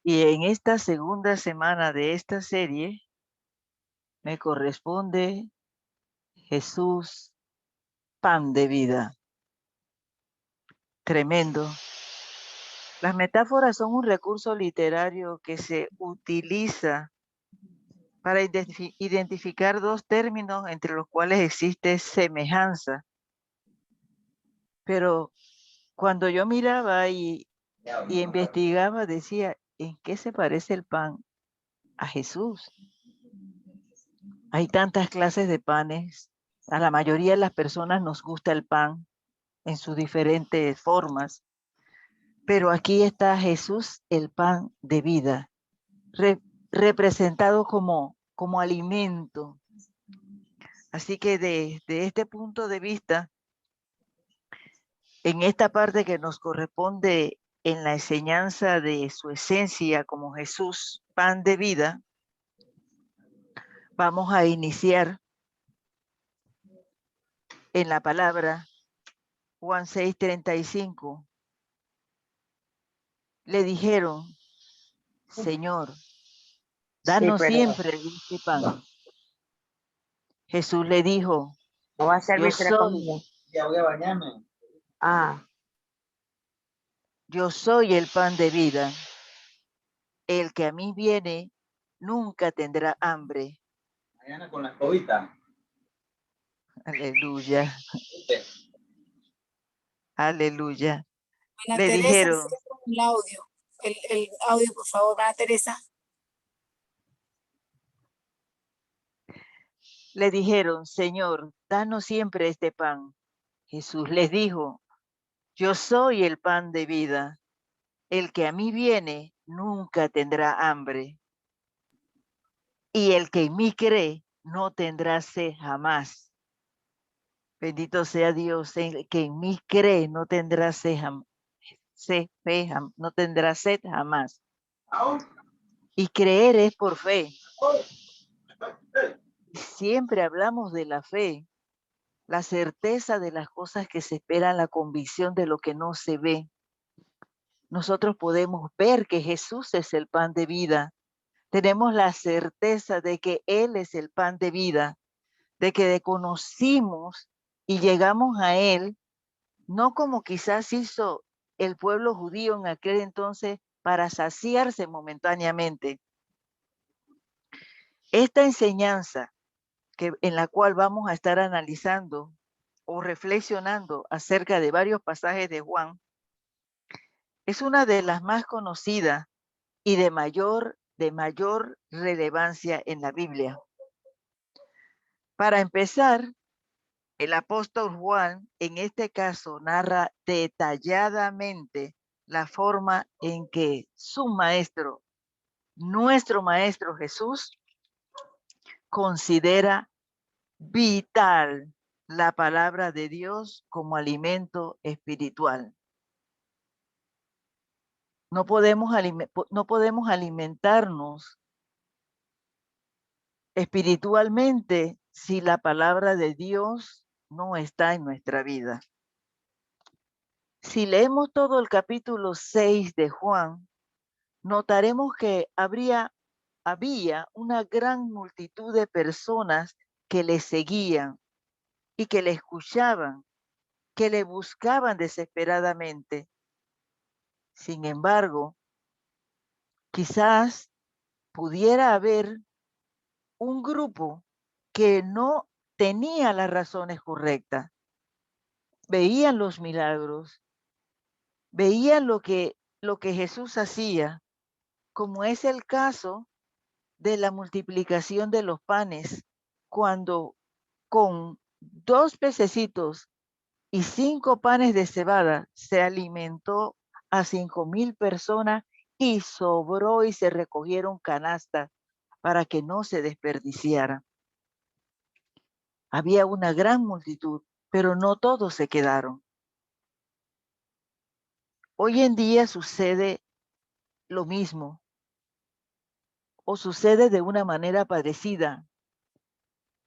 Y en esta segunda semana de esta serie me corresponde Jesús, pan de vida. Tremendo. Las metáforas son un recurso literario que se utiliza para identificar dos términos entre los cuales existe semejanza. Pero cuando yo miraba y investigaba, decía, ¿en qué se parece el pan a Jesús? Hay tantas clases de panes. A la mayoría de las personas nos gusta el pan en sus diferentes formas. Pero aquí está Jesús, el pan de vida, representado como alimento. Así que desde este punto de vista, en esta parte que nos corresponde en la enseñanza de su esencia como Jesús, pan de vida, vamos a iniciar en la palabra Juan 6:35. Le dijeron, Señor, danos siempre este pan. Jesús le dijo, no va a yo servirse la comida. Ya voy a bañarme. Yo soy el pan de vida. El que a mí viene nunca tendrá hambre. Mañana con la escobita. Aleluya. Aleluya. Ana Le Teresa, dijeron, el audio. El audio, por favor, Ana Teresa. le dijeron, Señor, danos siempre este pan. Jesús les dijo, yo soy el pan de vida. El que a mí viene nunca tendrá hambre. Y el que en mí cree no tendrá sed jamás. Bendito sea Dios, el que en mí cree no tendrá sed no tendrá sed jamás. Y creer es por fe. Siempre hablamos de la fe, la certeza de las cosas que se esperan, la convicción de lo que no se ve. Nosotros podemos ver que Jesús es el pan de vida. Tenemos la certeza de que Él es el pan de vida, de que conocimos y llegamos a Él, no como quizás hizo el pueblo judío en aquel entonces para saciarse momentáneamente. Esta enseñanza en la cual vamos a estar analizando o reflexionando acerca de varios pasajes de Juan, es una de las más conocidas y de mayor relevancia en la Biblia. Para empezar, el apóstol Juan en este caso narra detalladamente la forma en que su maestro, nuestro maestro Jesús, considera vital la palabra de Dios como alimento espiritual. No podemos alimentarnos espiritualmente si la palabra de Dios no está en nuestra vida. Si leemos todo el capítulo 6 de Juan, notaremos que había una gran multitud de personas que le seguían y que le escuchaban, que le buscaban desesperadamente. Sin embargo, quizás pudiera haber un grupo que no tenía las razones correctas. Veían los milagros, veían lo que Jesús hacía, como es el caso de la multiplicación de los panes, cuando con 2 pececitos y 5 panes de cebada se alimentó a 5,000 personas y sobró y se recogieron canastas para que no se desperdiciara. Había una gran multitud, pero no todos se quedaron. Hoy en día sucede lo mismo, o sucede de una manera parecida.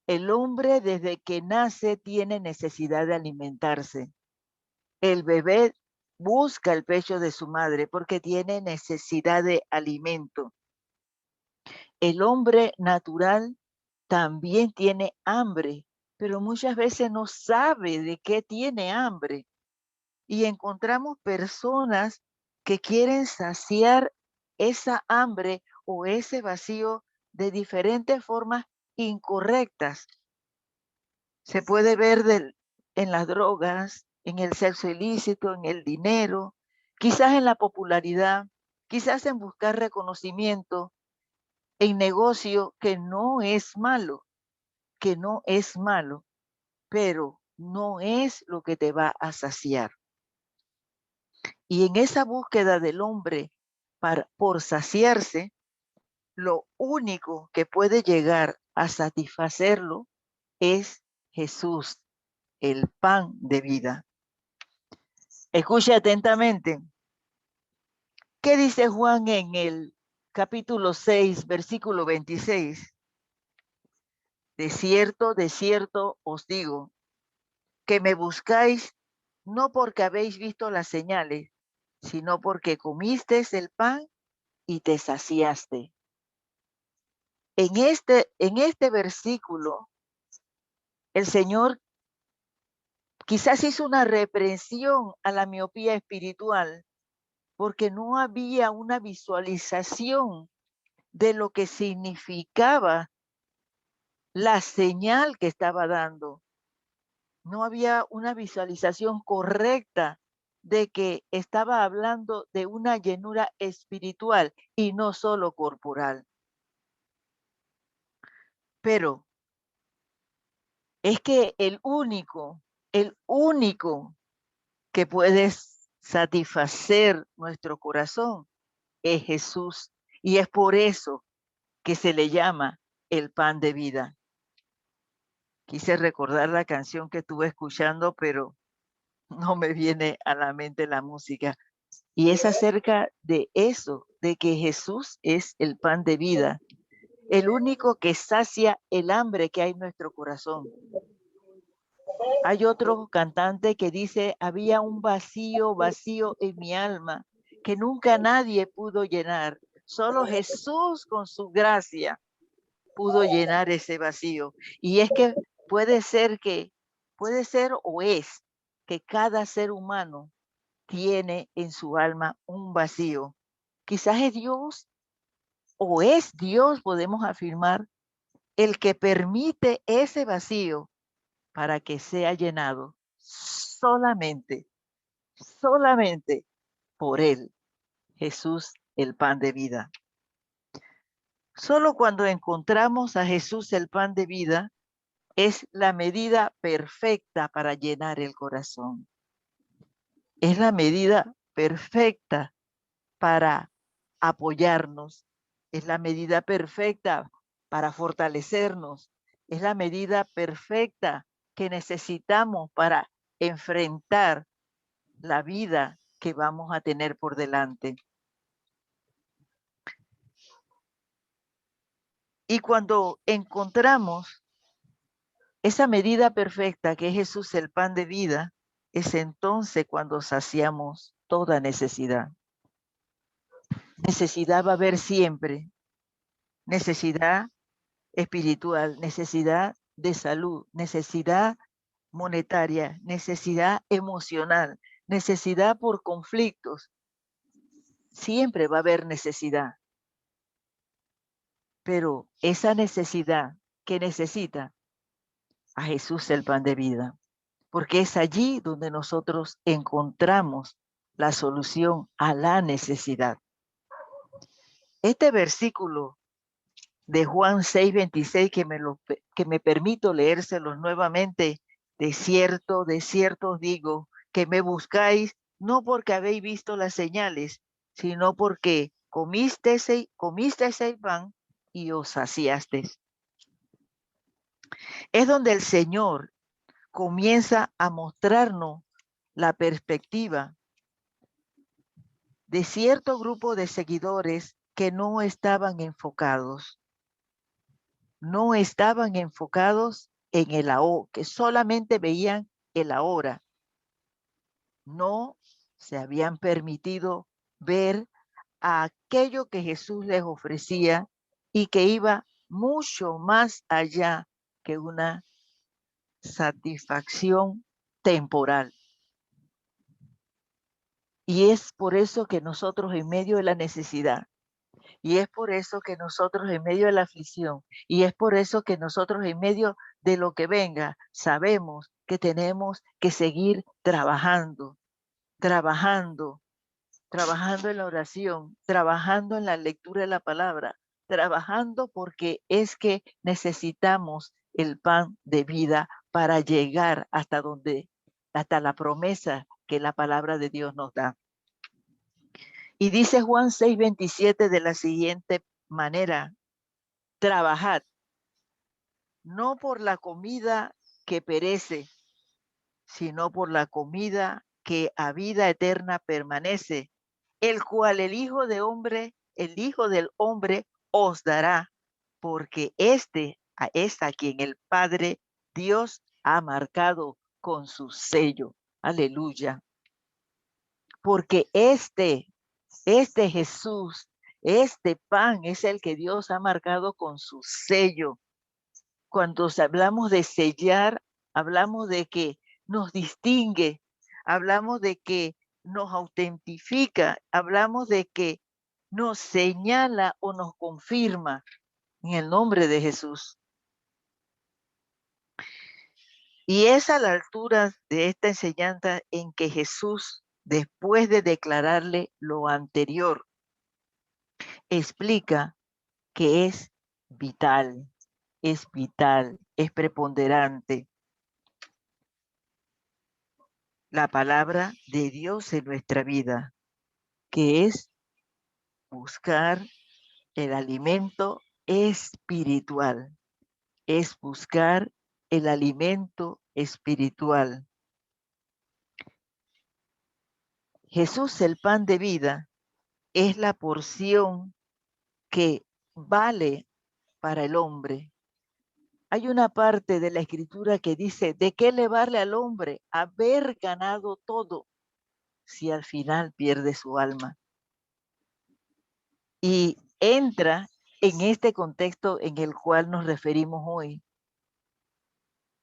El hombre desde que nace tiene necesidad de alimentarse. El bebé busca el pecho de su madre porque tiene necesidad de alimento. El hombre natural también tiene hambre, pero muchas veces no sabe de qué tiene hambre. Y encontramos personas que quieren saciar esa hambre o ese vacío de diferentes formas incorrectas. Se puede ver en las drogas, en el sexo ilícito, en el dinero, quizás en la popularidad, quizás en buscar reconocimiento, en negocio que no es malo, pero no es lo que te va a saciar. Y en esa búsqueda del hombre por saciarse, lo único que puede llegar a satisfacerlo es Jesús, el pan de vida. Escuche atentamente. ¿Qué dice Juan en el capítulo 6, versículo 26? De cierto os digo, que me buscáis no porque habéis visto las señales, sino porque comisteis el pan y te saciaste. En este versículo, el Señor quizás hizo una reprensión a la miopía espiritual, porque no había una visualización de lo que significaba la señal que estaba dando. No había una visualización correcta de que estaba hablando de una llenura espiritual y no solo corporal. Pero es que el único que puede satisfacer nuestro corazón es Jesús. Y es por eso que se le llama el pan de vida. Quise recordar la canción que estuve escuchando, pero no me viene a la mente la música. Y es acerca de eso, de que Jesús es el pan de vida, el único que sacia el hambre que hay en nuestro corazón. Hay otro cantante que dice, había un vacío en mi alma que nunca nadie pudo llenar. Solo Jesús con su gracia pudo llenar ese vacío. Y es que puede ser o es que cada ser humano tiene en su alma un vacío. Quizás es Dios o es Dios, podemos afirmar, el que permite ese vacío para que sea llenado solamente por Él, Jesús, el pan de vida. Solo cuando encontramos a Jesús, el pan de vida, es la medida perfecta para llenar el corazón. Es la medida perfecta para apoyarnos. Es la medida perfecta para fortalecernos. Es la medida perfecta que necesitamos para enfrentar la vida que vamos a tener por delante. Y cuando encontramos esa medida perfecta que es Jesús, el pan de vida, es entonces cuando saciamos toda necesidad. Necesidad va a haber siempre. Necesidad espiritual, necesidad de salud, necesidad monetaria, necesidad emocional, necesidad por conflictos. Siempre va a haber necesidad. Pero esa necesidad que necesita a Jesús el pan de vida, porque es allí donde nosotros encontramos la solución a la necesidad. Este versículo de Juan 6:26 que me permito leérselos nuevamente, de cierto os digo, que me buscáis no porque habéis visto las señales, sino porque comisteis el pan y os saciasteis. Es donde el Señor comienza a mostrarnos la perspectiva de cierto grupo de seguidores que no estaban enfocados en el ahora, que solamente veían el ahora, no se habían permitido ver a aquello que Jesús les ofrecía y que iba mucho más allá que una satisfacción temporal. Y es por eso que nosotros en medio de la necesidad, y es por eso que nosotros en medio de la aflicción, y es por eso que nosotros en medio de lo que venga, sabemos que tenemos que seguir trabajando, trabajando, trabajando en la oración, trabajando en la lectura de la palabra, trabajando porque es que necesitamos el pan de vida para llegar hasta la promesa que la palabra de Dios nos da. Y dice Juan 6:27 de la siguiente manera: trabajad, no por la comida que perece, sino por la comida que a vida eterna permanece, el cual el Hijo del Hombre os dará, porque este es a quien el Padre Dios ha marcado con su sello. Aleluya. Porque este Jesús, este pan es el que Dios ha marcado con su sello. Cuando hablamos de sellar, hablamos de que nos distingue, hablamos de que nos autentifica, hablamos de que nos señala o nos confirma en el nombre de Jesús. Y es a la altura de esta enseñanza en que Jesús, después de declararle lo anterior, explica que es vital, es preponderante la palabra de Dios en nuestra vida, que es buscar el alimento espiritual, es buscar el alimento espiritual. Jesús, el pan de vida, es la porción que vale para el hombre. Hay una parte de la escritura que dice: ¿de qué le vale al hombre haber ganado todo si al final pierde su alma? Y entra en este contexto en el cual nos referimos hoy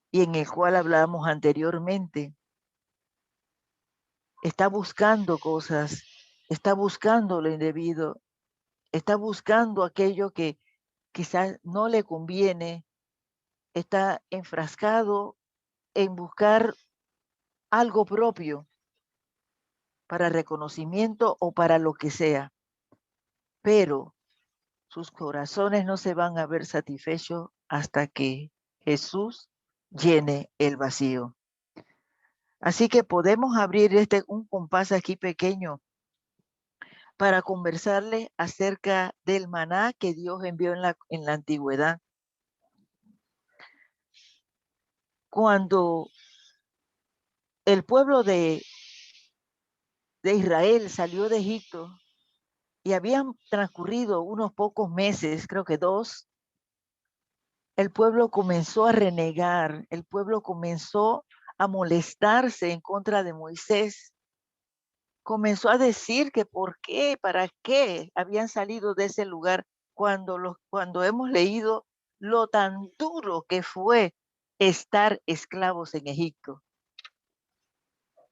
y en el cual hablábamos anteriormente. Está buscando cosas, está buscando lo indebido, está buscando aquello que quizás no le conviene, está enfrascado en buscar algo propio para reconocimiento o para lo que sea, pero sus corazones no se van a ver satisfechos hasta que Jesús llene el vacío. Así que podemos abrir un compás aquí pequeño para conversarle acerca del maná que Dios envió en la antigüedad. Cuando el pueblo de Israel salió de Egipto y habían transcurrido unos pocos meses, creo que 2, el pueblo comenzó a renegar, el pueblo comenzó a molestarse en contra de Moisés. Comenzó a decir que por qué, para qué habían salido de ese lugar cuando hemos leído lo tan duro que fue estar esclavos en Egipto.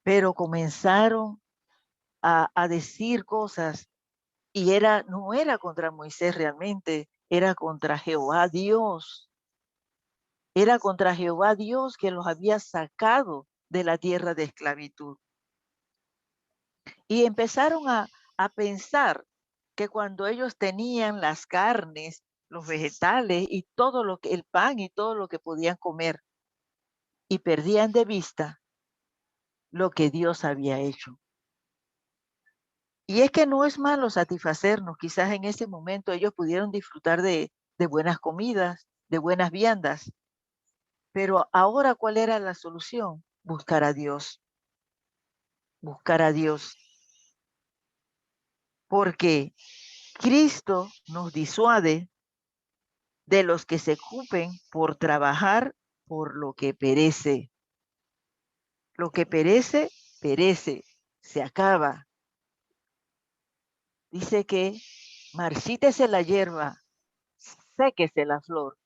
Pero comenzaron a decir cosas y no era contra Moisés realmente, era contra Jehová Dios. Era contra Jehová Dios que los había sacado de la tierra de esclavitud. Y empezaron a pensar que cuando ellos tenían las carnes, los vegetales y todo el pan y todo lo que podían comer, y perdían de vista lo que Dios había hecho. Y es que no es malo satisfacernos, quizás en ese momento ellos pudieron disfrutar de buenas comidas, de buenas viandas, pero ahora ¿cuál era la solución? Buscar a Dios, buscar a Dios, porque Cristo nos disuade de los que se ocupen por trabajar por lo que perece. Lo que perece, perece. se acaba. Dice que marchítese la hierba, séquese la flor,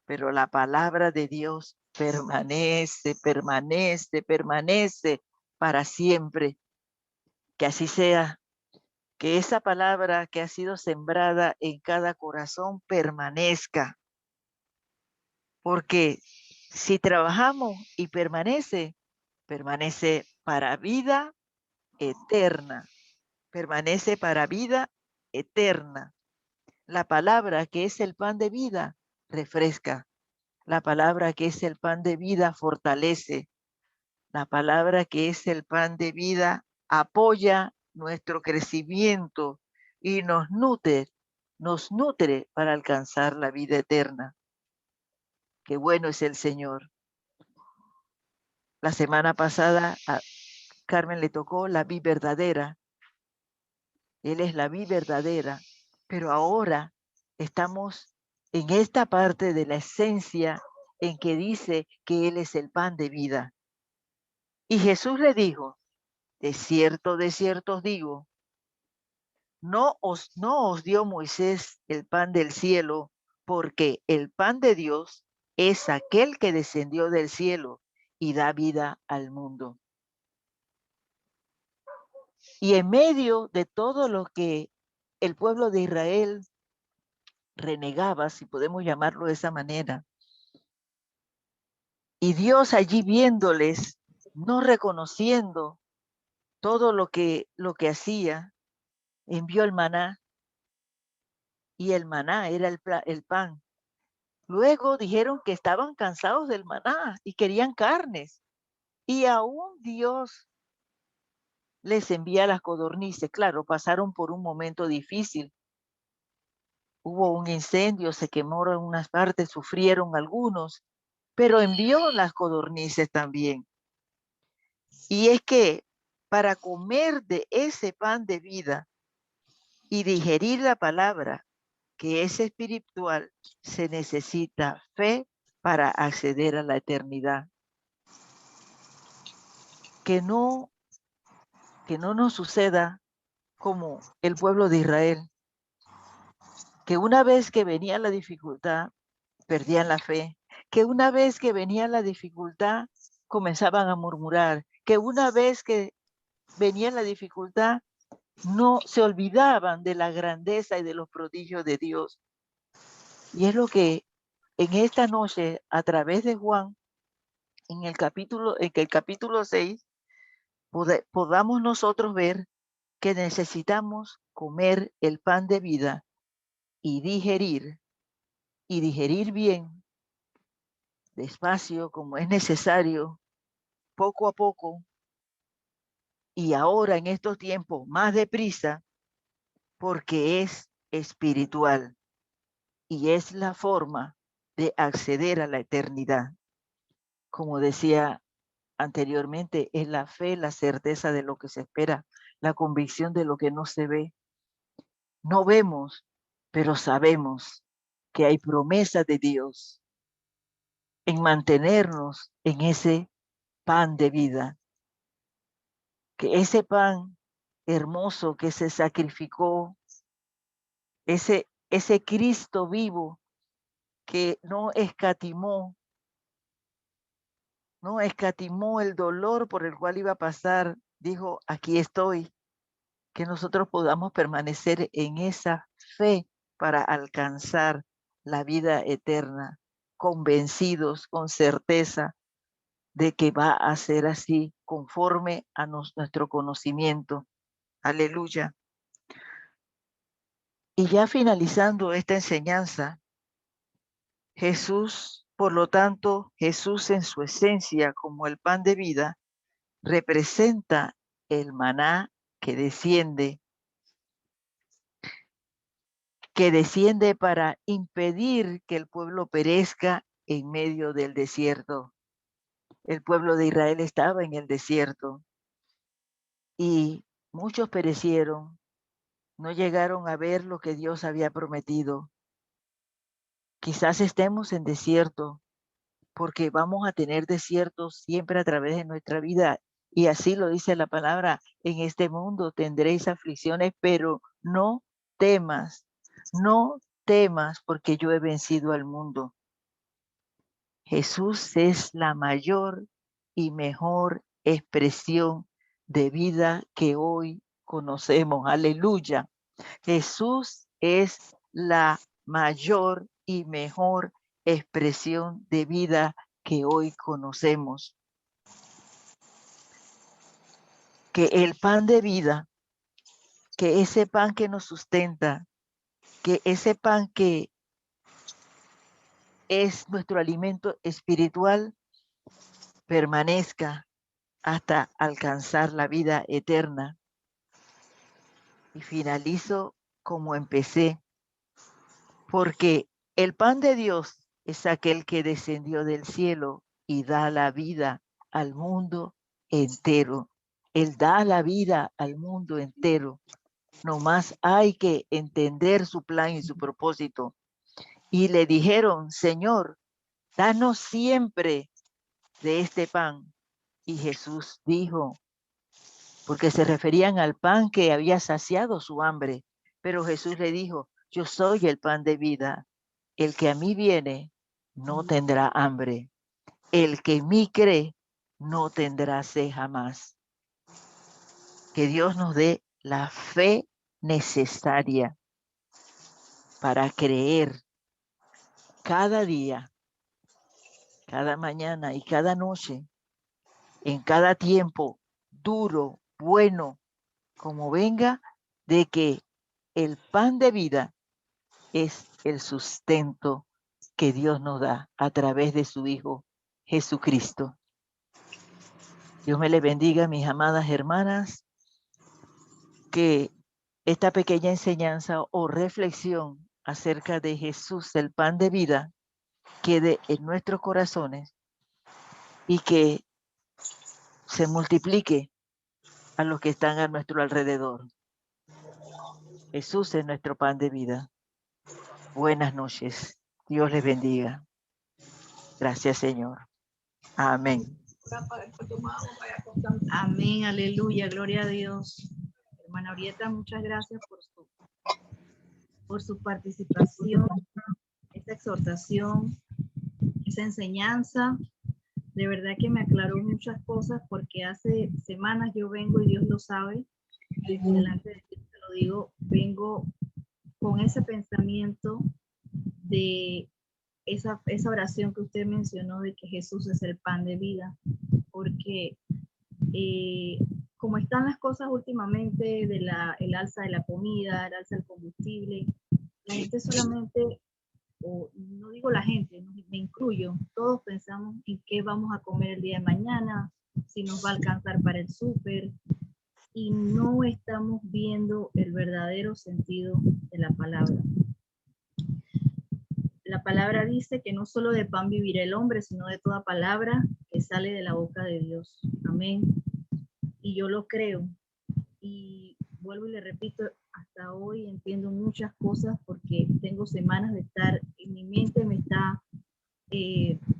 pero la palabra de Dios permanece, permanece, permanece para siempre. Que así sea, que esa palabra que ha sido sembrada en cada corazón permanezca. Porque si trabajamos y permanece, permanece para vida eterna. Permanece para vida eterna. La palabra que es el pan de vida refresca. La palabra que es el pan de vida fortalece. La palabra que es el pan de vida apoya nuestro crecimiento y nos nutre para alcanzar la vida eterna. Qué bueno es el Señor. La semana pasada a Carmen le tocó la vid verdadera. Él es la vid verdadera, pero ahora estamos en esta parte de la esencia en que dice que Él es el pan de vida. Y Jesús le dijo, de cierto os digo, no os dio Moisés el pan del cielo, porque el pan de Dios es aquel que descendió del cielo y da vida al mundo. Y en medio de todo lo que el pueblo de Israel renegaba, si podemos llamarlo de esa manera, y Dios allí viéndoles, no reconociendo todo lo que hacía, envió el maná, y el maná era el pan. Luego dijeron que estaban cansados del maná y querían carnes, y aún Dios les envía las codornices. Claro, pasaron por un momento difícil. Hubo un incendio, se quemó en unas partes, sufrieron algunos, pero envió las codornices también. Y es que para comer de ese pan de vida y digerir la palabra que es espiritual, se necesita fe para acceder a la eternidad. Que no nos suceda como el pueblo de Israel, que una vez que venía la dificultad, perdían la fe, que una vez que venía la dificultad, comenzaban a murmurar, que una vez que venía la dificultad, no se olvidaban de la grandeza y de los prodigios de Dios. Y es lo que en esta noche, a través de Juan, en el capítulo 6, podamos nosotros ver que necesitamos comer el pan de vida y digerir bien, despacio, como es necesario, poco a poco, y ahora en estos tiempos más deprisa, porque es espiritual y es la forma de acceder a la eternidad. Como decía anteriormente, es la fe, la certeza de lo que se espera, la convicción de lo que no se ve. No vemos, pero sabemos que hay promesa de Dios en mantenernos en ese pan de vida, que ese pan hermoso que se sacrificó, ese Cristo vivo que no escatimó el dolor por el cual iba a pasar, dijo, aquí estoy, que nosotros podamos permanecer en esa fe para alcanzar la vida eterna, convencidos, con certeza de que va a ser así, conforme a nuestro conocimiento. Aleluya. Y ya finalizando esta enseñanza, Jesús, por lo tanto, Jesús en su esencia como el pan de vida, representa el maná que desciende para impedir que el pueblo perezca en medio del desierto. El pueblo de Israel estaba en el desierto y muchos perecieron, no llegaron a ver lo que Dios había prometido. Quizás estemos en desierto porque vamos a tener desiertos siempre a través de nuestra vida Y así lo dice la palabra, en este mundo tendréis aflicciones, pero no temas, no temas, porque yo he vencido al mundo. Jesús es la mayor y mejor expresión de vida que hoy conocemos. Aleluya. Jesús es la mayor y mejor expresión de vida que hoy conocemos. Que el pan de vida, que ese pan que nos sustenta, que ese pan que es nuestro alimento espiritual, permanezca hasta alcanzar la vida eterna. Y finalizo como empecé, porque el pan de Dios es aquel que descendió del cielo y da la vida al mundo entero. Él da la vida al mundo entero. Nomás hay que entender su plan y su propósito. Y le dijeron, Señor, danos siempre de este pan. Y Jesús dijo, porque se referían al pan que había saciado su hambre. Pero Jesús le dijo, yo soy el pan de vida. El que a mí viene no tendrá hambre. El que en mí cree no tendrá sed jamás. Que Dios nos dé la fe necesaria para creer cada día, cada mañana y cada noche, en cada tiempo duro, bueno, como venga, de que el pan de vida es el sustento que Dios nos da a través de su Hijo Jesucristo. Dios me le bendiga, mis amadas hermanas, que esta pequeña enseñanza o reflexión acerca de Jesús, el pan de vida, quede en nuestros corazones y que se multiplique a los que están a nuestro alrededor. Jesús es nuestro pan de vida. Buenas noches. Dios les bendiga. Gracias, Señor. Amén. Amén, aleluya, gloria a Dios. Hermana Orieta, muchas gracias por su participación, esta exhortación, esa enseñanza. De verdad que me aclaró muchas cosas porque hace semanas yo vengo, y Dios lo sabe, delante de Dios te lo digo, vengo con ese pensamiento de esa oración que usted mencionó de que Jesús es el pan de vida, porque como están las cosas últimamente el alza de la comida, el alza del combustible, la gente solamente, o no digo la gente, me incluyo, todos pensamos en qué vamos a comer el día de mañana, si nos va a alcanzar para el súper, y no estamos viendo el verdadero sentido de la palabra. La palabra dice que no solo de pan vivirá el hombre, sino de toda palabra que sale de la boca de Dios. Amén. Y yo lo creo. Y vuelvo y le repito, hasta hoy entiendo muchas cosas porque tengo semanas de estar, en mi mente me está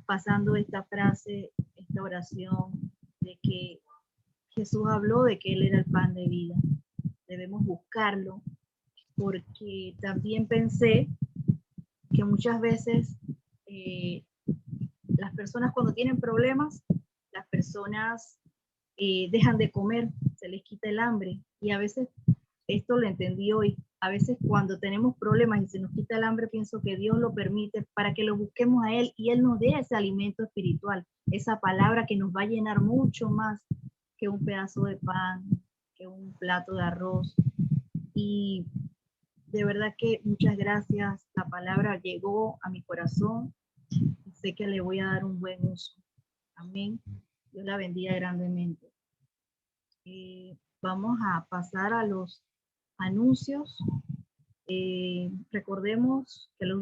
pasando esta frase, esta oración, de que Jesús habló de que Él era el pan de vida. Debemos buscarlo, porque también pensé que muchas veces las personas cuando tienen problemas, las personas dejan de comer, se les quita el hambre, y a veces, esto lo entendí hoy, a veces cuando tenemos problemas y se nos quita el hambre, pienso que Dios lo permite para que lo busquemos a Él y Él nos dé ese alimento espiritual, esa palabra que nos va a llenar mucho más que un pedazo de pan, que un plato de arroz. Y de verdad que muchas gracias, la palabra llegó a mi corazón y sé que le voy a dar un buen uso. Amén. Dios la bendiga grandemente. Vamos a pasar a los anuncios. Recordemos que los